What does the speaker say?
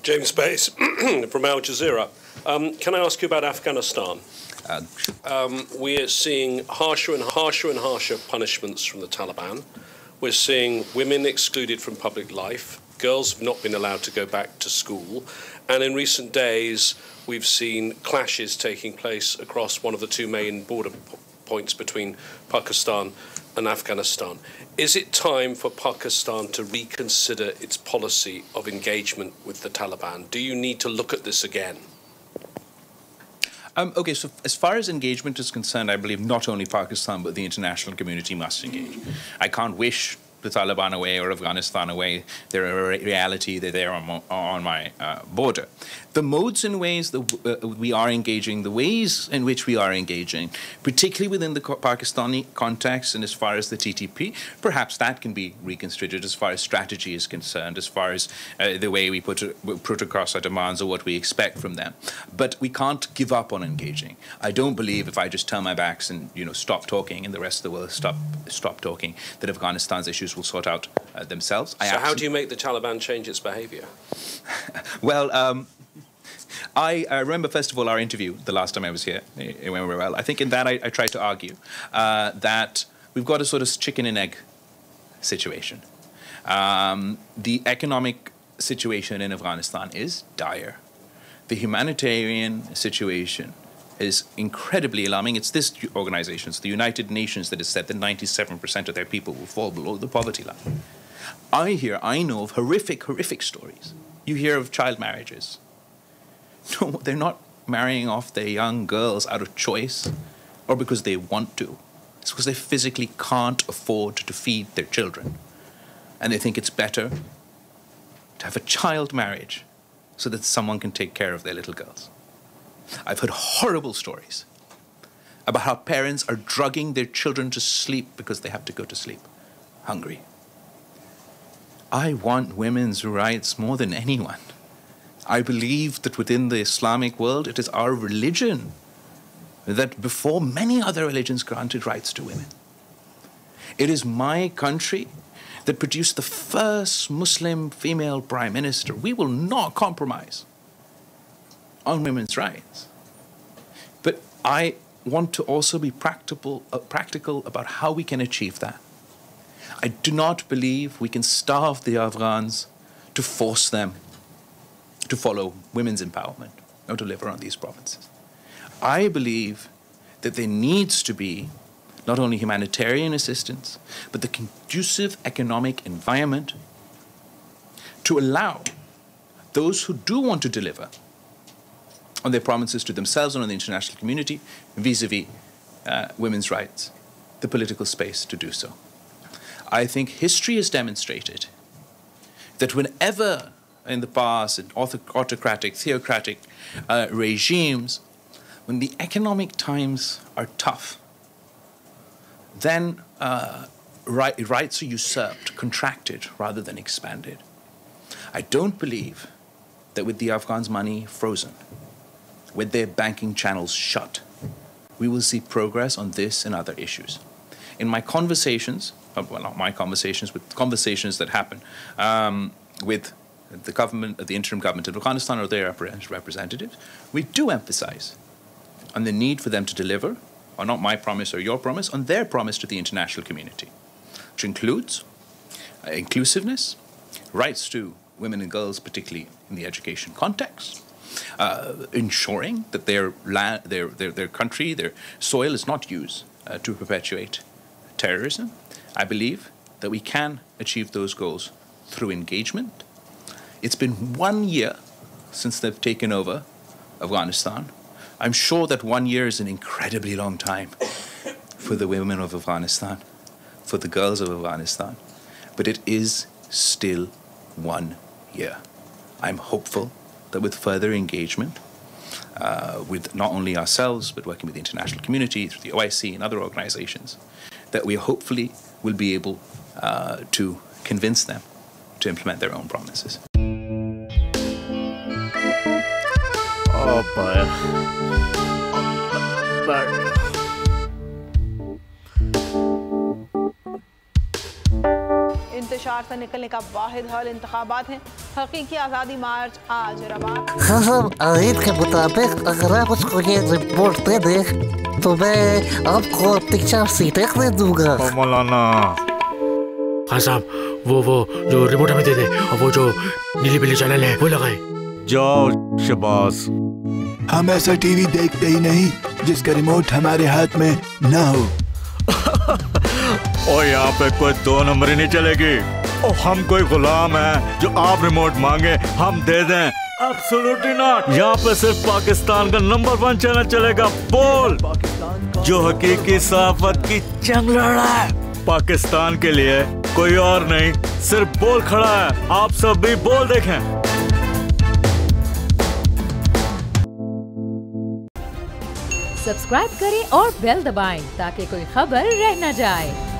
James Bates from Al Jazeera. Can I ask you about Afghanistan? We are seeing harsher and harsher punishments from the Taliban. We're seeing women excluded from public life. Girls have not been allowed to go back to school. And in recent days, we've seen clashes taking place across one of the two main border points between Pakistan and Afghanistan. Is it time for Pakistan to reconsider its policy of engagement with the Taliban? Do you need to look at this again? Okay, so as far as engagement is concerned, I believe not only Pakistan, but the international community must engage. I can't wish the Taliban away or Afghanistan away. They're a reality. They're there on my border. The modes and ways that we are engaging, the ways in which we are engaging, particularly within the Pakistani context and as far as the TTP, perhaps that can be reconsidered as far as strategy is concerned, as far as the way we put across our demands or what we expect from them. But we can't give up on engaging. I don't believe if I just turn my backs and stop talking and the rest of the world stop talking, that Afghanistan's issues will sort out themselves. So how do you make the Taliban change its behavior? Well, I remember, first of all, our interview the last time I was here. It went very well. I think in that I tried to argue that we've got a sort of chicken and egg situation. The economic situation in Afghanistan is dire. The humanitarian situation is incredibly alarming. It's this organization, it's the United Nations, that has said that 97% of their people will fall below the poverty line. I know of horrific stories. You hear of child marriages. No, they're not marrying off their young girls out of choice or because they want to. It's because they physically can't afford to feed their children. And they think it's better to have a child marriage so that someone can take care of their little girls. I've heard horrible stories about how parents are drugging their children to sleep because they have to go to sleep hungry. I want women's rights more than anyone. I believe that within the Islamic world, it is our religion that before many other religions granted rights to women. It is my country that produced the first Muslim female prime minister. We will not compromise on women's rights. But I want to also be practical about how we can achieve that. I do not believe we can starve the Afghans to force them to follow women's empowerment or to live around these provinces. I believe that there needs to be not only humanitarian assistance, but the conducive economic environment to allow those who do want to deliver on their promises to themselves and on the international community vis-a-vis women's rights, the political space to do so. I think history has demonstrated that whenever in the past in autocratic, theocratic regimes, when the economic times are tough, then rights are usurped, contracted rather than expanded. I don't believe that with the Afghans' money frozen, with their banking channels shut, we will see progress on this and other issues. In my conversations, well, not my conversations, but conversations that happen with the government, the interim government of Afghanistan or their representatives, we do emphasize on the need for them to deliver, on not my promise or your promise, on their promise to the international community, which includes inclusiveness, rights to women and girls, particularly in the education context, ensuring that their country, their soil is not used to perpetuate terrorism. I believe that we can achieve those goals through engagement. It's been 1 year since they've taken over Afghanistan. I'm sure that 1 year is an incredibly long time for the women of Afghanistan, for the girls of Afghanistan, but it is still 1 year. I'm hopeful that with further engagement, with not only ourselves, but working with the international community, through the OIC and other organizations, that we hopefully will be able to convince them to implement their own promises. Oh boy. इंतशार बाजार से निकलने का वाहिद हल इंतखाबात हैं। हकीकी आज़ादी मार्च आज रवान। खान आयन के मुताबिक अगर आप उसको ये रिपोर्ट दे दें तो मैं आपको अपनी 4 सीटें दे दूंगा। मौलाना हाँ साहब, वो जो रिमोट हमें दे दे और वो जो नीली पीली चैनल है वो लगाए। जाओ शबाज। हम ऐसा टीवी देखते ही नहीं जिसका रिमोट हमारे हाथ में ना हो। और यहाँ पे कोई 2 नंबरी नहीं चलेगी। और हम कोई गुलाम है जो आप रिमोट मांगे हम दे दें? Absolutely not. यहाँ पे सिर्फ पाकिस्तान का नंबर 1 चैनल चलेगा, बोल, जो हकीकी सहाफत की जंग लड़ रहा है। पाकिस्तान के लिए कोई और नहीं, सिर्फ बोल खड़ा है। आप सब भी बोल देखें। सब्सक्राइब करें और बेल दबाएं ताकि कोई खबर रह न जाए।